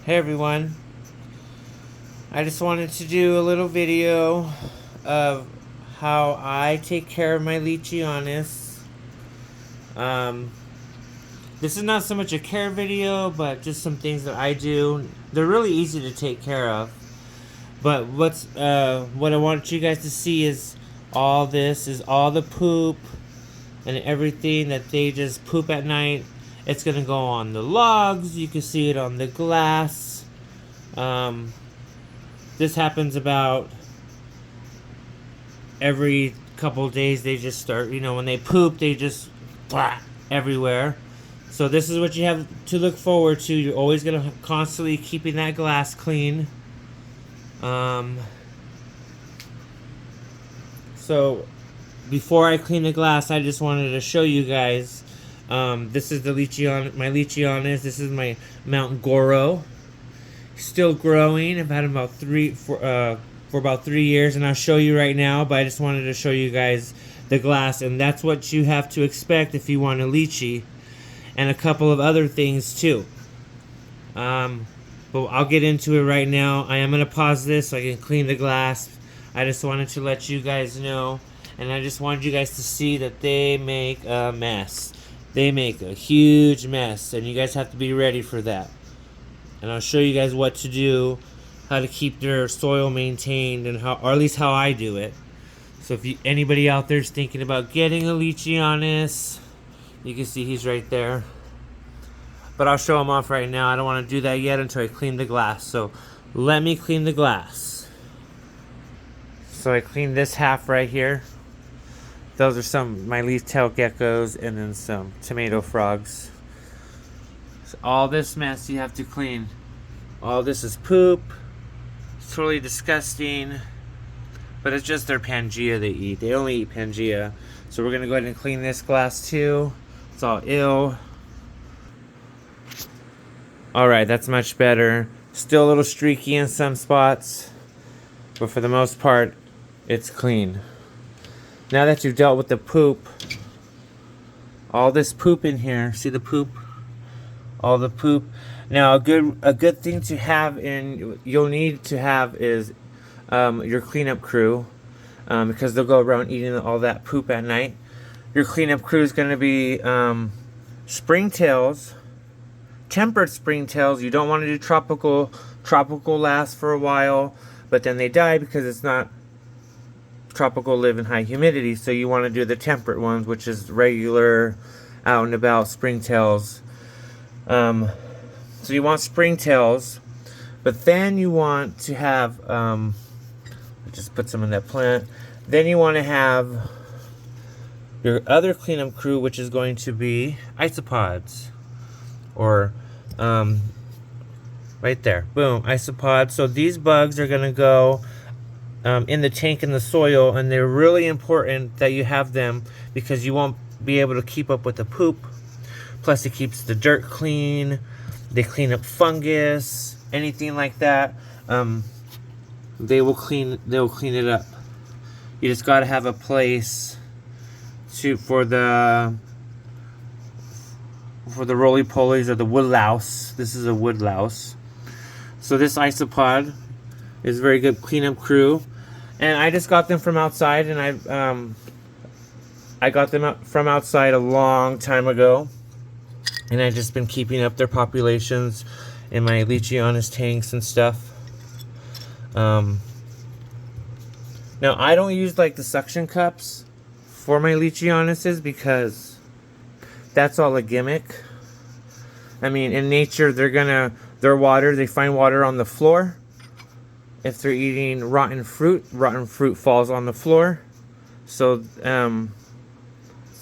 Hey everyone, I just wanted to do a little video of how I take care of my Leachianis. Um, this is not so much a care video, but just some things that I do. They're really easy to take care of. But what I want you guys to see is all the poop and everything that they just poop at night. It's gonna go on the logs. You can see it on the glass. Um, This happens about every couple of days. They just start, when they poop, they just blah, everywhere. So this is what you have to look forward to. You're always going to constantly keeping that glass clean. So before I clean the glass, I just wanted to show you guys. This is my Leachianis. This is my Mount Goro. Still growing. I've had him for about 3 years, and I'll show you right now. But I just wanted to show you guys the glass, and that's what you have to expect if you want a lychee, and a couple of other things too. But I'll get into it right now. I am gonna pause this so I can clean the glass. I just wanted to let you guys know, and I just wanted you guys to see that they make a mess. They make a huge mess, and you guys have to be ready for that. And I'll show you guys what to do, how to keep their soil maintained, and or at least how I do it. So if anybody out there is thinking about getting a Leachianis, you can see he's right there. But I'll show him off right now. I don't want to do that yet until I clean the glass. So let me clean the glass. So I cleaned this half right here. Those are some of my leaf-tailed geckos, and then some tomato frogs. All this mess you have to clean. All this is poop. It's totally disgusting. But it's just their Pangea they eat. They only eat Pangea. So we're going to go ahead and clean this glass too. It's all ill. Alright, that's much better. Still a little streaky in some spots. But for the most part, it's clean. Now that you've dealt with the poop, all this poop in here, see the poop? All the poop. Now a good thing to have you'll need to have is your cleanup crew, because they'll go around eating all that poop at night. Your cleanup crew is going to be springtails, tempered springtails. You don't want to do tropical. Tropical lasts for a while, but then they die because it's not tropical, live in high humidity. So you want to do the temperate ones, which is regular, out and about springtails. So you want springtails, but then you want to have, just put some in that plant. Then you want to have your other cleanup crew, which is going to be isopods, or, right there, boom, isopods. So these bugs are going to go in the tank in the soil, and they're really important that you have them because you won't be able to keep up with the poop. Plus it keeps the dirt clean. They clean up fungus, anything like that. They will clean it up. You just got to have a place for the roly-polies or the wood louse. This is a wood louse. So this isopod is a very good cleanup crew. And I just got them from outside, and I got them from outside a long time ago. And I've just been keeping up their populations in my Leachianis tanks and stuff. Now I don't use like the suction cups for my Leachianises because that's all a gimmick. I mean, in nature, they find water on the floor. If they're eating rotten fruit falls on the floor. So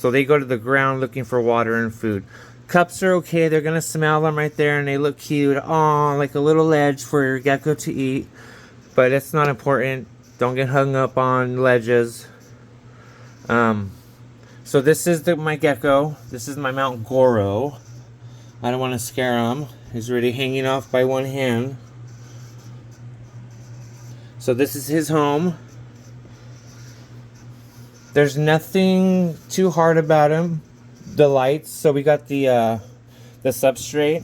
they go to the ground looking for water and food. Cups are okay. They're going to smell them right there, and they look cute. Oh, like a little ledge for your gecko to eat. But it's not important. Don't get hung up on ledges. So this is my gecko. This is my Mount Goro. I don't want to scare him. He's already hanging off by one hand. So this is his home. There's nothing too hard about him. The lights. So we got the substrate.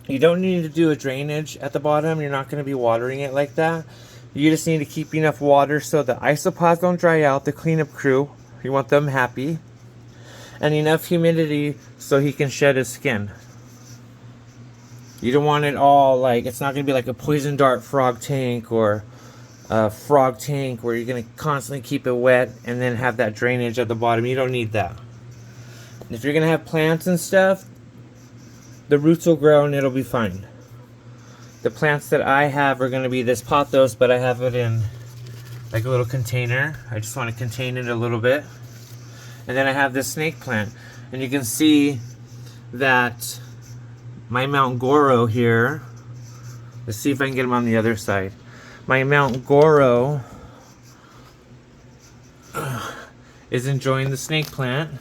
You don't need to do a drainage at the bottom. You're not going to be watering it like that. You just need to keep enough water so the isopods don't dry out, the cleanup crew. You want them happy. And enough humidity so he can shed his skin. You don't want it all like, it's not going to be like a poison dart frog tank or a frog tank where you're going to constantly keep it wet and then have that drainage at the bottom. You don't need that. If you're going to have plants and stuff, the roots will grow and it'll be fine. The plants that I have are going to be this pothos, but I have it in like a little container. I just want to contain it a little bit. And then I have this snake plant. And you can see that my Mount Goro here, let's see if I can get him on the other side. My Mount Goro is enjoying the snake plant.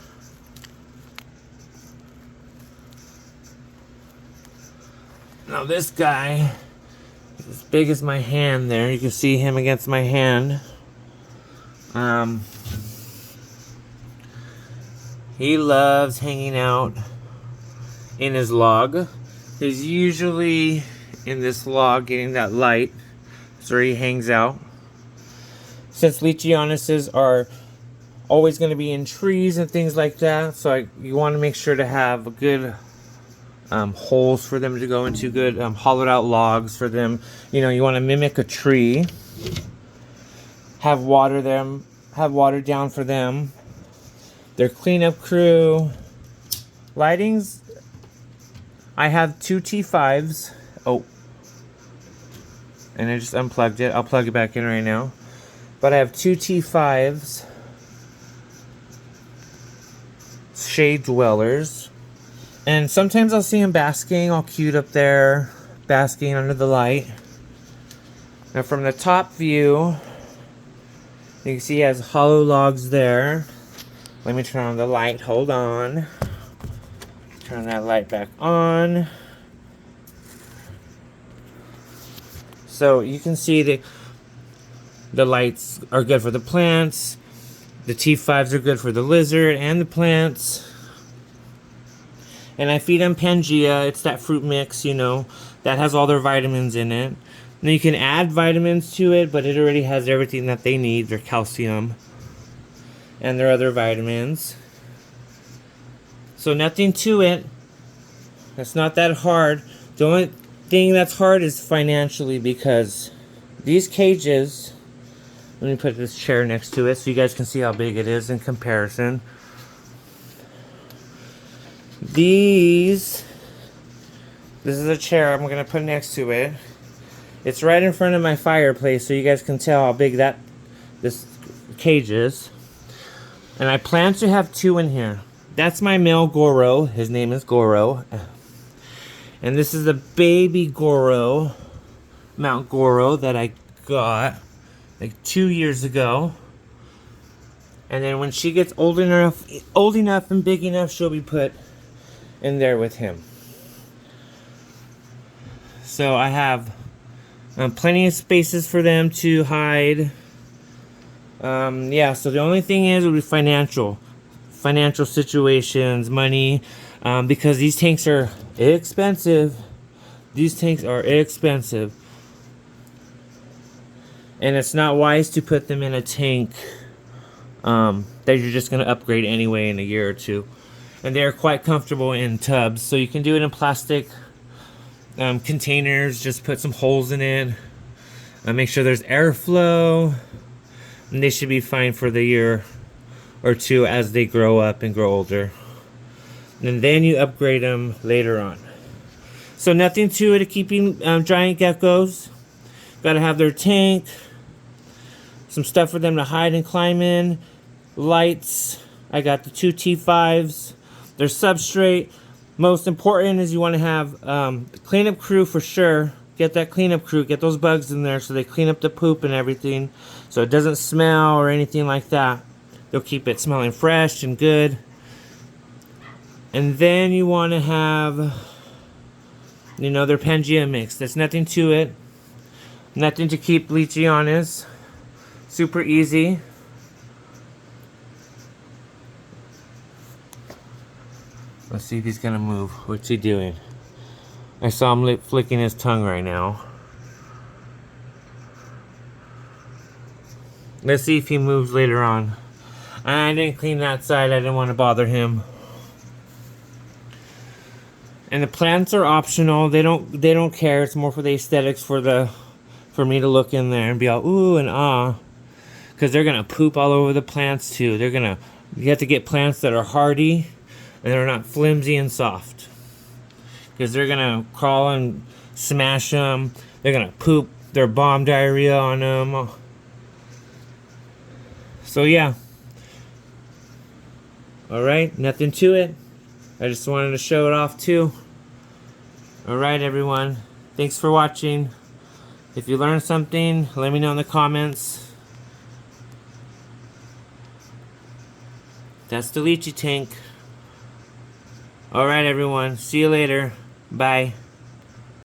Now this guy is as big as my hand there. You can see him against my hand. He loves hanging out in his log. He's usually in this log getting that light. That's where he hangs out. Since Leachianuses are always going to be in trees and things like that, so you want to make sure to have a good holes for them to go into, good hollowed out logs for them. You know, you want to mimic a tree. Have water down for them. Their cleanup crew. Lightings. I have 2 T5s. Oh. And I just unplugged it. I'll plug it back in right now. But I have 2 T5s. Shade dwellers. And sometimes I'll see him basking, all cute up there, basking under the light. Now from the top view, you can see he has hollow logs there. Let me turn on the light, hold on. Turn that light back on. So you can see the lights are good for the plants. The T5s are good for the lizard and the plants. And I feed them Pangea. It's that fruit mix, you know, that has all their vitamins in it. And you can add vitamins to it, but it already has everything that they need. Their calcium and their other vitamins. So nothing to it. It's not that hard. The only thing that's hard is financially, because these cages, let me put this chair next to it so you guys can see how big it is in comparison. This is a chair I'm going to put next to it. It's right in front of my fireplace so you guys can tell how big this cage is. And I plan to have 2 in here. That's my male Goro. His name is Goro. And this is a baby Goro, Mount Goro, that I got like 2 years ago. And then when she gets old enough and big enough, she'll be put in there with him. So I have plenty of spaces for them to hide. Yeah, so the only thing is, it would be financial situations, money, because these tanks are expensive. These tanks are expensive. And it's not wise to put them in a tank that you're just going to upgrade anyway in a year or 2. And they're quite comfortable in tubs. So you can do it in plastic containers. Just put some holes in it. Make sure there's airflow. And they should be fine for the year or 2 as they grow up and grow older. And then you upgrade them later on. So nothing to it, keeping giant geckos. Gotta have their tank. Some stuff for them to hide and climb in. Lights. I got the 2 T5s. Their substrate. Most important is you want to have the cleanup crew for sure. Get that cleanup crew. Get those bugs in there so they clean up the poop and everything. So it doesn't smell or anything like that. They'll keep it smelling fresh and good. And then you want to have, you know, their Pangea mix. There's nothing to it. Nothing to keep Leachianuses. Super easy. Let's see if he's gonna move. What's he doing? I saw him flicking his tongue right now. Let's see if he moves later on. I didn't clean that side. I didn't want to bother him. And the plants are optional. They don't care. It's more for the aesthetics, for me to look in there and be all ooh and ah, because they're gonna poop all over the plants too. You have to get plants that are hardy and they're not flimsy and soft, because they're gonna crawl and smash them. They're gonna poop their bomb diarrhea on them. So yeah. Alright, nothing to it. I just wanted to show it off too. Alright everyone, thanks for watching. If you learned something, let me know in the comments. That's the Leachy tank. Alright everyone, see you later. Bye.